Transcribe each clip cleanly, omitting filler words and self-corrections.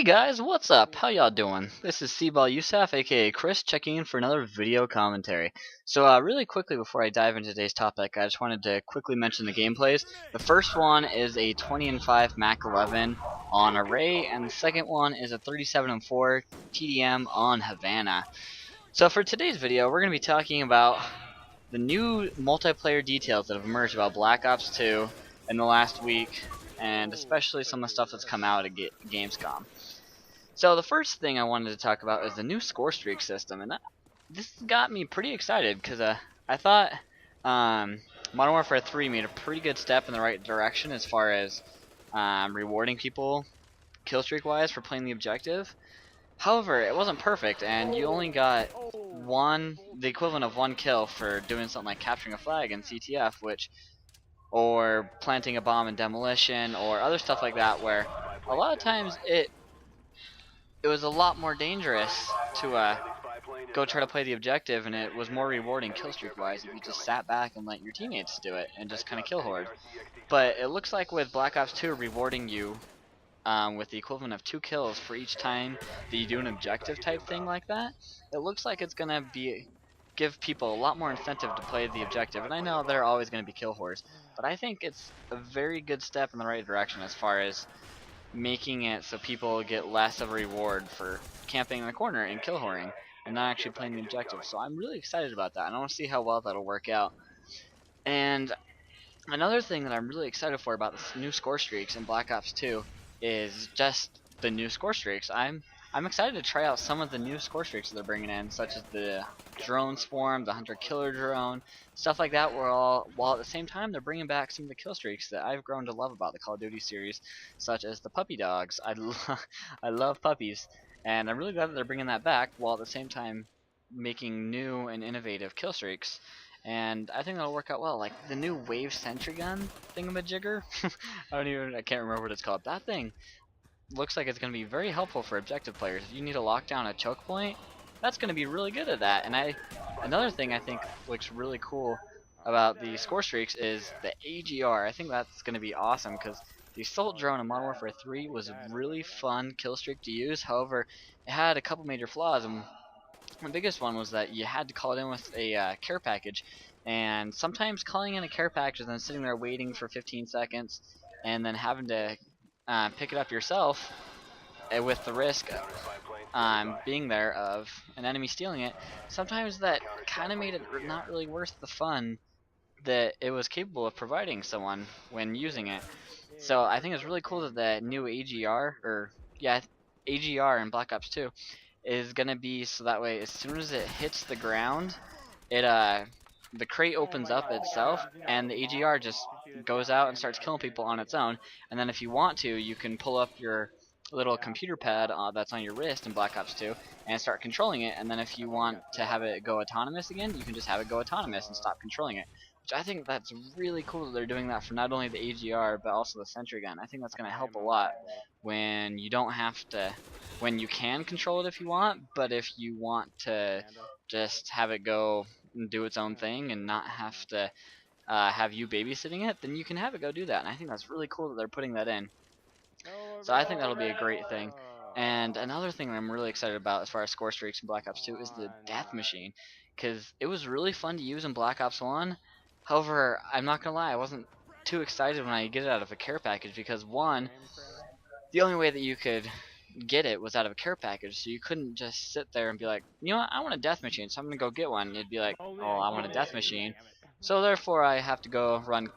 Hey guys, what's up? How y'all doing? This is Cballusaf, aka Chris, checking in for another video commentary. So really quickly before I dive into today's topic, I just wanted to quickly mention the gameplays. The first one is a 20-5 Mac 11 on Array, and the second one is a 37-4 TDM on Havana. So for today's video, we're going to be talking about the new multiplayer details that have emerged about Black Ops 2 in the last week, and especially some of the stuff that's come out at Gamescom. So the first thing I wanted to talk about is the new score streak system, and this got me pretty excited because I thought Modern Warfare 3 made a pretty good step in the right direction as far as rewarding people kill streak wise for playing the objective. However, it wasn't perfect, and you only got the equivalent of one kill for doing something like capturing a flag in CTF, or planting a bomb in demolition, or other stuff like that, where a lot of times it was a lot more dangerous to go try to play the objective, and it was more rewarding kill streak wise if you just sat back and let your teammates do it and just kind of kill horde. But it looks like with Black Ops 2 rewarding you with the equivalent of 2 kills for each time that you do an objective type thing like that, it looks like it's gonna give people a lot more incentive to play the objective. And I know there are always going to be kill hordes, but I think it's a very good step in the right direction as far as making it so people get less of a reward for camping in the corner and kill whoring and not actually playing the objective. So I'm really excited about that, and I want to see how well that'll work out. And another thing that I'm really excited for about the new score streaks in Black Ops 2 is just the new score streaks. I'm excited to try out some of the new score streaks that they're bringing in, such as the drone swarm, the hunter killer drone, stuff like that. While at the same time they're bringing back some of the kill streaks that I've grown to love about the Call of Duty series, such as the puppy dogs. I love puppies, and I'm really glad that they're bringing that back, while at the same time making new and innovative kill streaks. And I think that'll work out well. Like the new wave sentry gun thingamajigger. I can't remember what it's called. That thing looks like it's going to be very helpful for objective players. If you need to lock down a choke point, that's going to be really good at that. And another thing I think looks really cool about the score streaks is the AGR. I think that's going to be awesome because the assault drone in Modern Warfare 3 was a really fun kill streak to use. However, it had a couple major flaws, and the biggest one was that you had to call it in with a care package, and sometimes calling in a care package and then sitting there waiting for 15 seconds and then having to pick it up yourself with the risk being there of an enemy stealing it, sometimes that kind of made it not really worth the fun that it was capable of providing someone when using it. So I think it's really cool that the new AGR in Black Ops 2 is gonna be so that way as soon as it hits the ground, the crate opens up itself, and the AGR just goes out and starts killing people on its own. And then if you want to, you can pull up your little computer pad that's on your wrist in Black Ops 2 and start controlling it. And then if you want to have it go autonomous again, you can just have it go autonomous and stop controlling it. Which I think that's really cool that they're doing that for not only the AGR but also the sentry gun. I think that's going to help a lot when you don't have to, when you can control it if you want, but if you want to just have it go and do its own thing and not have to have you babysitting it, then you can have it go do that. And I think that's really cool that they're putting that in. So I think that'll be a great thing. And another thing that I'm really excited about as far as score streaks in Black Ops 2 is the death machine, because it was really fun to use in Black Ops 1. However, I'm not gonna lie, I wasn't too excited when I get it out of a care package, because one, the only way that you could get it was out of a care package, so you couldn't just sit there and be like, you know what, I want a death machine, so I'm gonna go get one. And it'd be like, oh, I want a death machine, so therefore I have to go run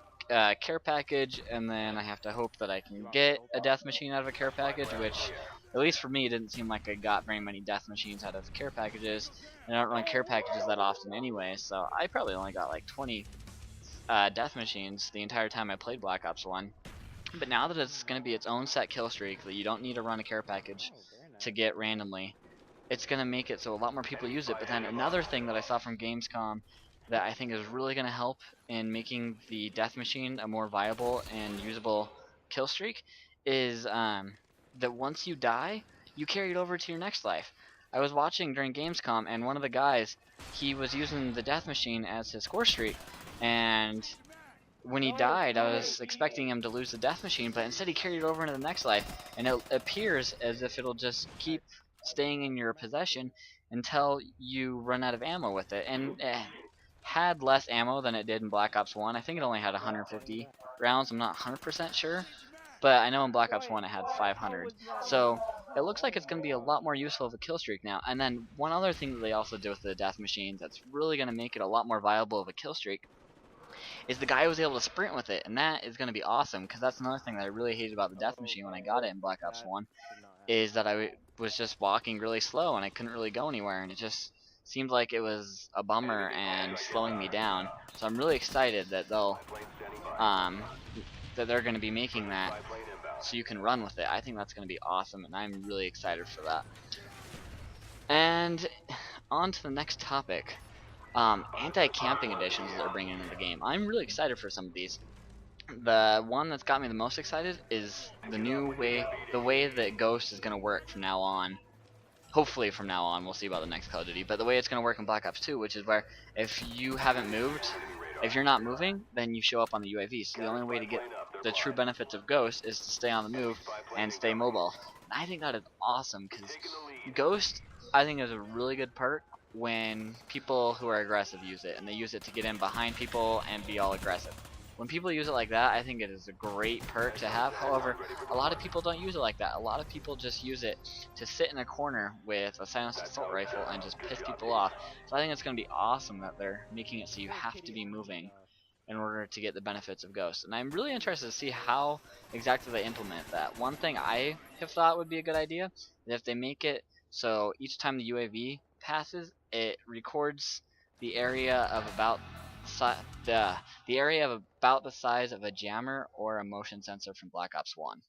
care package, and then I have to hope that I can get a death machine out of a care package, which at least for me it didn't seem like I got very many death machines out of care packages, and I don't run care packages that often anyway, so I probably only got like 20 death machines the entire time I played Black Ops 1. But now that it's going to be its own set kill streak that you don't need to run a care package to get randomly, it's going to make it so a lot more people use it. But then another thing that I saw from Gamescom that I think is really going to help in making the death machine a more viable and usable kill streak is that once you die, you carry it over to your next life. I was watching during Gamescom, and one of the guys, he was using the death machine as his score streak, and when he died, I was expecting him to lose the death machine, but instead he carried it over into the next life, and it appears as if it'll just keep staying in your possession until you run out of ammo with it. And it had less ammo than it did in Black Ops 1. I think it only had 150 rounds. I'm not 100% sure, but I know in Black Ops 1 it had 500. So it looks like it's going to be a lot more useful of a kill streak now. And then one other thing that they also do with the death machines that's really going to make it a lot more viable of a kill streak is the guy was able to sprint with it, and that is going to be awesome, because that's another thing that I really hated about the death machine when I got it in Black Ops 1, is that I was just walking really slow and I couldn't really go anywhere, and it just seemed like it was a bummer and slowing me down. So I'm really excited that they're going to be making that so you can run with it. I think that's going to be awesome, and I'm really excited for that. And on to the next topic. Anti-camping editions that they're bringing into the game. I'm really excited for some of these. The one that's got me the most excited is the way that Ghost is going to work from now on. Hopefully from now on, we'll see about the next Call of Duty, but the way it's going to work in Black Ops 2, which is where if you haven't moved, if you're not moving, then you show up on the UAV. So the only way to get the true benefits of Ghost is to stay on the move and stay mobile. And I think that is awesome, because Ghost, I think, is a really good perk when people who are aggressive use it, and they use it to get in behind people and be all aggressive. When people use it like that, I think it is a great perk to have. However, a lot of people don't use it like that. A lot of people just use it to sit in a corner with a silenced assault rifle and just piss people off. So I think it's going to be awesome that they're making it so you have to be moving in order to get the benefits of Ghost. And I'm really interested to see how exactly they implement that. One thing I have thought would be a good idea is if they make it so each time the UAV passes, it records the area of about the area of about the size of a jammer or a motion sensor from Black Ops 1.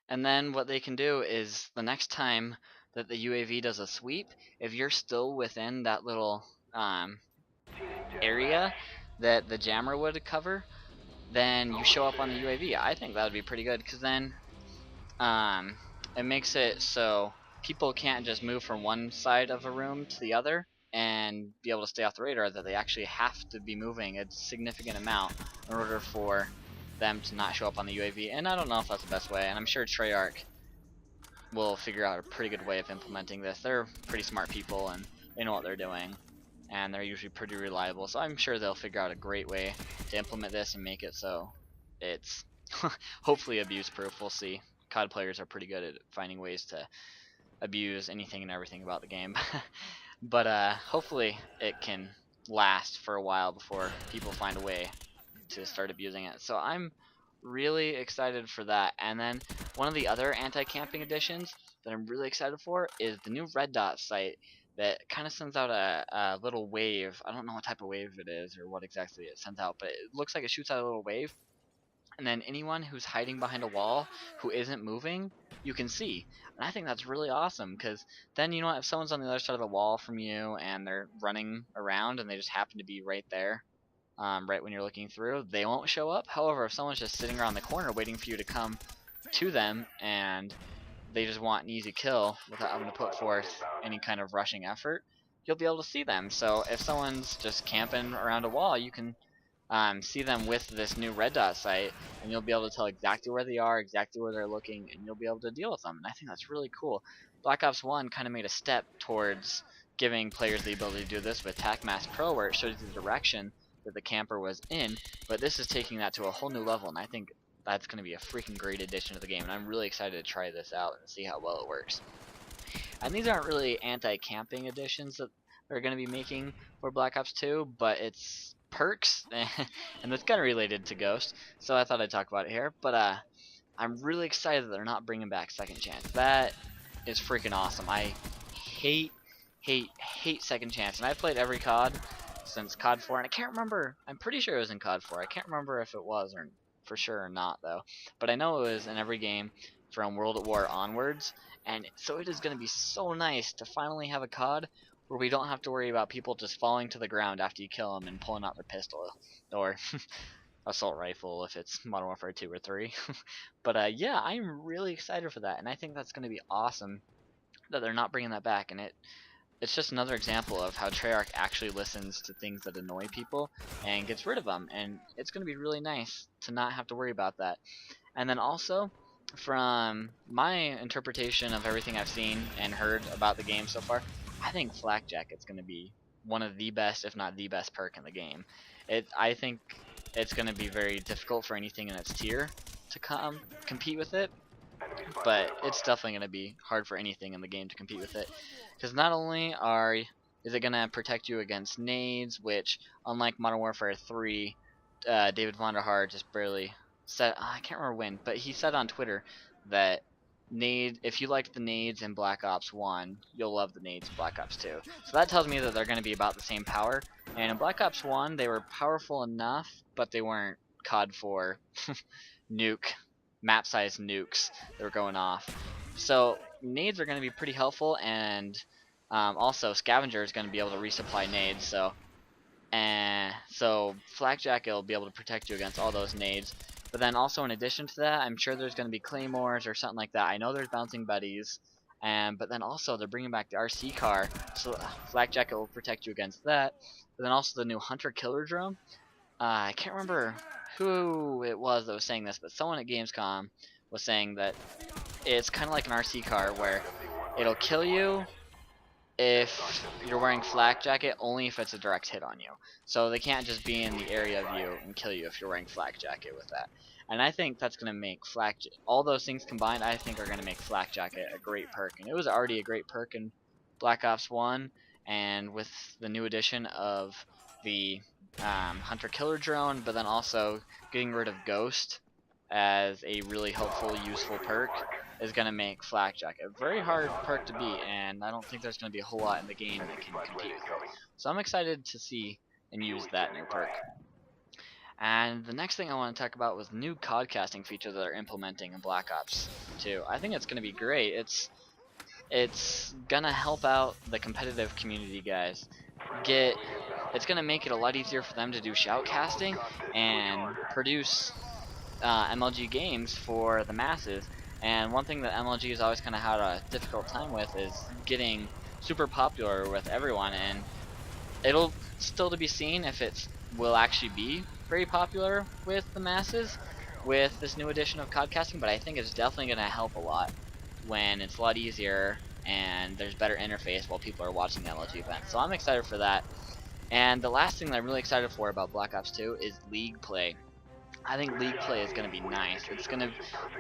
And then what they can do is the next time that the UAV does a sweep, if you're still within that little area that the jammer would cover, then you show up on the UAV. I think that would be pretty good, because then it makes it so people can't just move from one side of a room to the other and be able to stay off the radar, that they actually have to be moving a significant amount in order for them to not show up on the UAV. And I don't know if that's the best way, and I'm sure Treyarch will figure out a pretty good way of implementing this. They're pretty smart people, and they know what they're doing, and they're usually pretty reliable, so I'm sure they'll figure out a great way to implement this and make it so it's hopefully abuse proof. We'll see. COD players are pretty good at finding ways to abuse anything and everything about the game. But hopefully it can last for a while before people find a way to start abusing it. So I'm really excited for that. And then one of the other anti-camping additions that I'm really excited for is the new red dot sight that kind of sends out a little wave. I don't know what type of wave it is or what exactly it sends out, but it looks like it shoots out a little wave, and then anyone who's hiding behind a wall who isn't moving, you can see. And I think that's really awesome, because then, you know, if someone's on the other side of the wall from you and they're running around and they just happen to be right there, right when you're looking through, they won't show up. However, if someone's just sitting around the corner waiting for you to come to them and they just want an easy kill without having to put forth any kind of rushing effort, you'll be able to see them. So if someone's just camping around a wall, you can see them with this new red dot sight, and you'll be able to tell exactly where they are, exactly where they're looking, and you'll be able to deal with them. And I think that's really cool. Black Ops 1 kind of made a step towards giving players the ability to do this with TacMask Pro, where it shows you the direction that the camper was in, but this is taking that to a whole new level, and I think that's going to be a freaking great addition to the game, and I'm really excited to try this out and see how well it works. And these aren't really anti-camping additions that they're going to be making for Black Ops 2, but it's perks, and it's kind of related to Ghost, so I thought I'd talk about it here. But I'm really excited that they're not bringing back Second Chance. That is freaking awesome. I hate Second Chance, and I've played every COD since COD 4, and I can't remember. I'm pretty sure it was in COD 4. I can't remember if it was or for sure or not, though. But I know it was in every game from World at War onwards, and so it is going to be so nice to finally have a COD where we don't have to worry about people just falling to the ground after you kill them and pulling out their pistol or assault rifle if it's Modern Warfare 2 or 3. But yeah, I'm really excited for that, and I think that's going to be awesome that they're not bringing that back, and it it's just another example of how Treyarch actually listens to things that annoy people and gets rid of them, and it's going to be really nice to not have to worry about that. And then also, from my interpretation of everything I've seen and heard about the game so far, I think Flak Jacket's going to be one of the best, if not the best perk in the game. I think it's going to be very difficult for anything in its tier to compete with it, but it's definitely going to be hard for anything in the game to compete with it, because not only is it going to protect you against nades, which unlike Modern Warfare 3, David Vonderhaar just barely said, I can't remember when, but he said on Twitter that if you liked the nades in Black Ops 1, you'll love the nades in Black Ops 2. So that tells me that they're going to be about the same power, and in Black Ops 1 they were powerful enough, but they weren't COD 4 nuke map size nukes that were going off. So nades are going to be pretty helpful, and also Scavenger is going to be able to resupply nades. So Flak Jacket will be able to protect you against all those nades. But then also in addition to that, I'm sure there's going to be claymores or something like that. I know there's bouncing buddies, but then also they're bringing back the RC car, so Flak Jacket will protect you against that. But then also the new Hunter Killer drone. I can't remember who it was that was saying this, but someone at Gamescom was saying that it's kind of like an RC car where it'll kill you if you're wearing Flak Jacket, only if it's a direct hit on you. So they can't just be in the area of you and kill you if you're wearing Flak Jacket with that. And I think that's going to make all those things combined, I think are going to make Flak Jacket a great perk. And it was already a great perk in Black Ops 1, and with the new addition of the Hunter Killer drone, but then also getting rid of Ghost as a really helpful, useful perk is going to make Flak Jacket a very hard perk to beat, and I don't think there's going to be a whole lot in the game that can compete with it. So I'm excited to see and use that new perk. And the next thing I want to talk about was the new COD casting feature that they're implementing in Black Ops 2. I think it's going to be great. It's gonna help out the competitive community, guys. It's gonna make it a lot easier for them to do shoutcasting and produce MLG games for the masses. And one thing that MLG has always kind of had a difficult time with is getting super popular with everyone, and it'll still to be seen if it will actually be very popular with the masses with this new edition of codcasting, but I think it's definitely going to help a lot when it's a lot easier and there's better interface while people are watching the MLG event. So I'm excited for that. And the last thing that I'm really excited for about Black Ops 2 is League play. I think League play is going to be nice. It's going to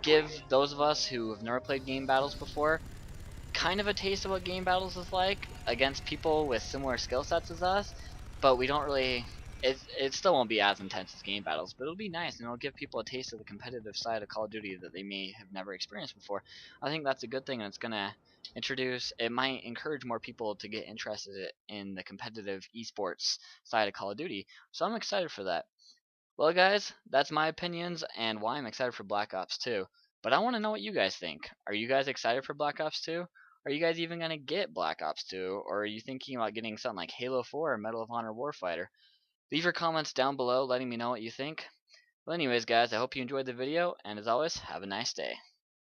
give those of us who have never played game battles before kind of a taste of what game battles is like against people with similar skill sets as us, but we don't really, it still won't be as intense as game battles, but it'll be nice, and it'll give people a taste of the competitive side of Call of Duty that they may have never experienced before. I think that's a good thing, and it's going to it might encourage more people to get interested in the competitive esports side of Call of Duty, so I'm excited for that. Well, guys, that's my opinions and why I'm excited for Black Ops 2. But I want to know what you guys think. Are you guys excited for Black Ops 2? Are you guys even going to get Black Ops 2? Or are you thinking about getting something like Halo 4 or Medal of Honor Warfighter? Leave your comments down below letting me know what you think. Well, anyways, guys, I hope you enjoyed the video, and as always, have a nice day.